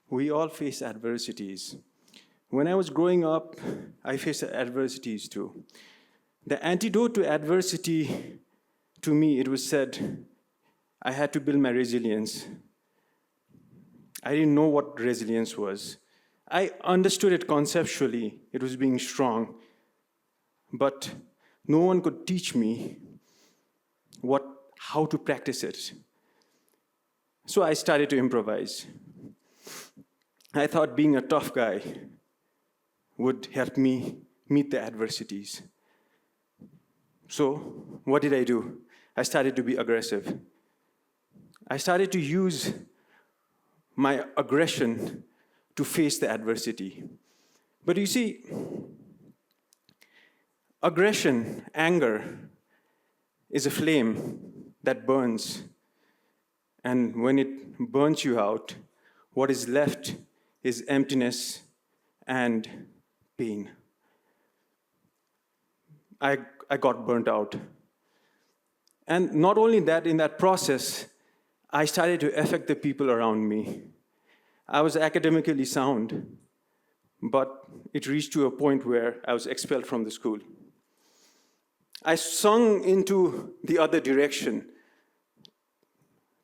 We all face adversities. When I was growing up, I faced adversities too. The antidote to adversity, to me, it was said, I had to build my resilience. I didn't know what resilience was. I understood it conceptually, it was being strong, but no one could teach me how to practice it. So I started to improvise. I thought being a tough guy would help me meet the adversities. So what did I do? I started to be aggressive. I started to use my aggression to face the adversity. But you see, aggression, anger, is a flame that burns. And when it burns you out, what is left is emptiness and pain. I got burnt out. And not only that, in that process, I started to affect the people around me. I was academically sound, but it reached to a point where I was expelled from the school. I swung into the other direction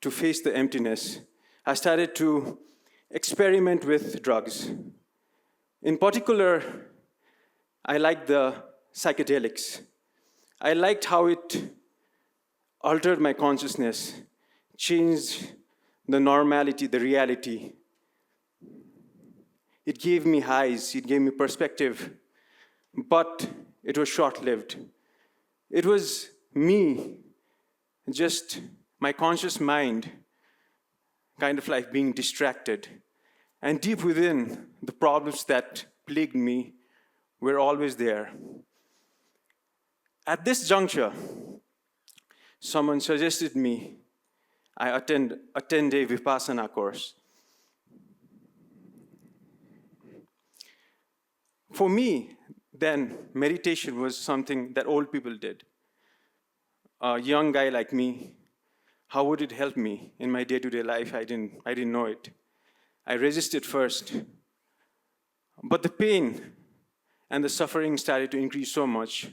to face the emptiness. I started to experiment with drugs. In particular, I liked the psychedelics. I liked how it altered my consciousness, changed the normality, the reality. It gave me highs, it gave me perspective, but it was short-lived. It was me, just my conscious mind, kind of like being distracted. And deep within, the problems that plagued me were always there. At this juncture, someone suggested me I attend a 10-day Vipassana course. For me, then, meditation was something that old people did. A young guy like me, how would it help me in my day-to-day life? I didn't know it. I resisted first. But the pain and the suffering started to increase so much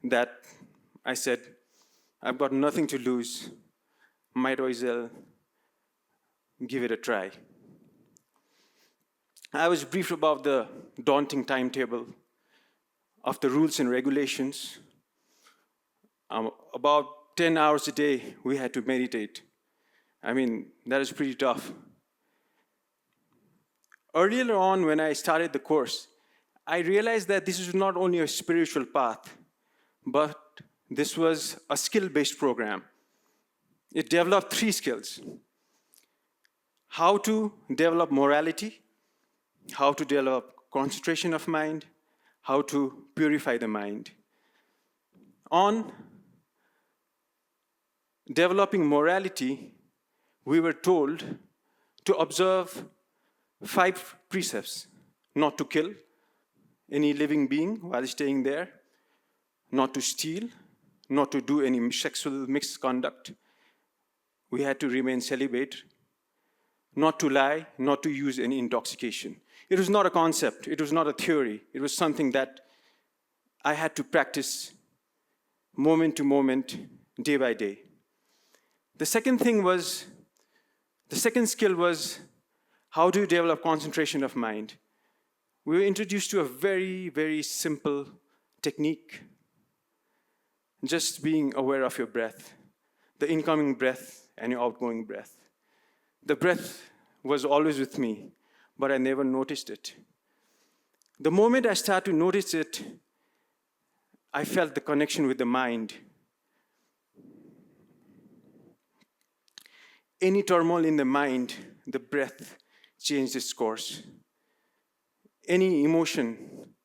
that I said, I've got nothing to lose. Might as well give it a try. I was briefed about the daunting timetable of the rules and regulations. About 10 hours a day, we had to meditate. I mean, that is pretty tough. Earlier on, when I started the course, I realized that this is not only a spiritual path, but this was a skill-based program. It developed 3 skills: how to develop morality, how to develop concentration of mind, how to purify the mind. On developing morality, we were told to observe 5 precepts: not to kill any living being while staying there, not to steal, not to do any sexual misconduct. We had to remain celibate, not to lie, not to use any intoxication. It was not a concept, it was not a theory, it was something that I had to practice moment to moment, day by day. The second skill was how to develop concentration of mind. We were introduced to a very, very simple technique. Just being aware of your breath, the incoming breath and your outgoing breath. The breath was always with me, but I never noticed it. The moment I started to notice it, I felt the connection with the mind. Any turmoil in the mind, the breath changed its course. Any emotion,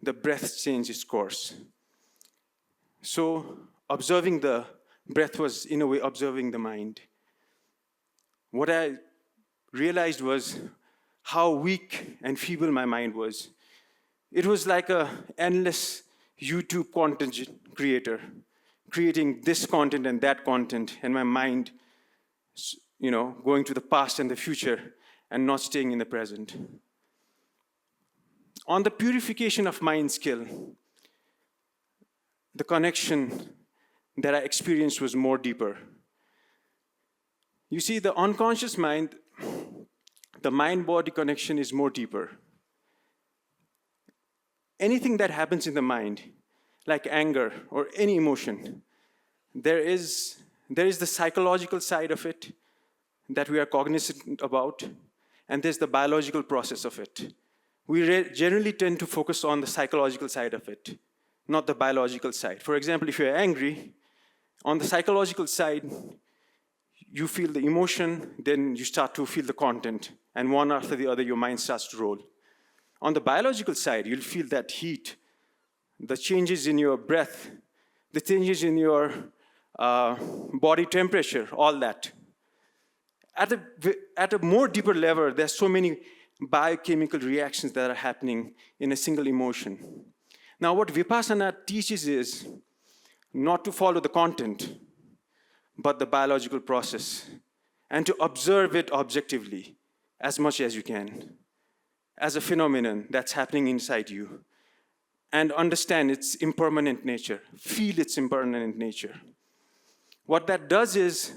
the breath changed its course. So observing the breath was, in a way, observing the mind. What I realized was how weak and feeble my mind was. It was like an endless YouTube content creator, creating this content and that content, and my mind, going to the past and the future. and not staying in the present. On the purification of mind skill, the connection that I experienced was more deeper. You see, the unconscious mind, the mind-body connection is more deeper. Anything that happens in the mind, like anger or any emotion, there is the psychological side of it that we are cognizant about, and there's the biological process of it. We generally tend to focus on the psychological side of it, not the biological side. For example, if you're angry, on the psychological side, you feel the emotion, then you start to feel the content, and one after the other, your mind starts to roll. On the biological side, you'll feel that heat, the changes in your breath, the changes in your body temperature, all that. At a more deeper level, there's so many biochemical reactions that are happening in a single emotion. Now, what Vipassana teaches is not to follow the content, but the biological process, and to observe it objectively as much as you can, as a phenomenon that's happening inside you, and understand its impermanent nature, feel its impermanent nature. What that does is,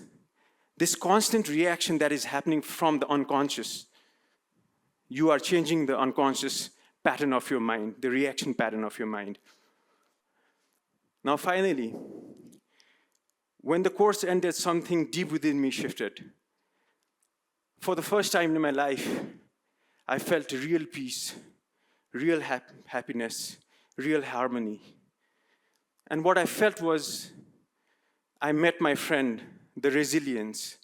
this constant reaction that is happening from the unconscious, you are changing the unconscious pattern of your mind, the reaction pattern of your mind. Now finally, when the course ended, something deep within me shifted. For the first time in my life, I felt real peace, real happiness, real harmony. And what I felt was, I met my friend, the resilience.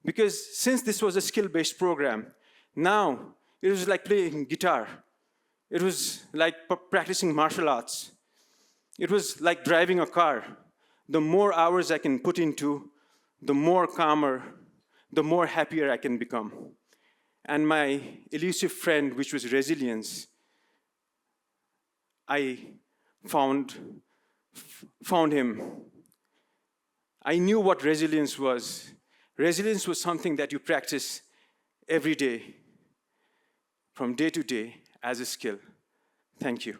Because since this was a skill-based program, now it was like playing guitar. It was like practicing martial arts. It was like driving a car. The more hours I can put into, the more calmer, the more happier I can become. And my elusive friend, which was resilience, I found him. I knew what resilience was. Resilience was something that you practice every day, from day to day, as a skill. Thank you.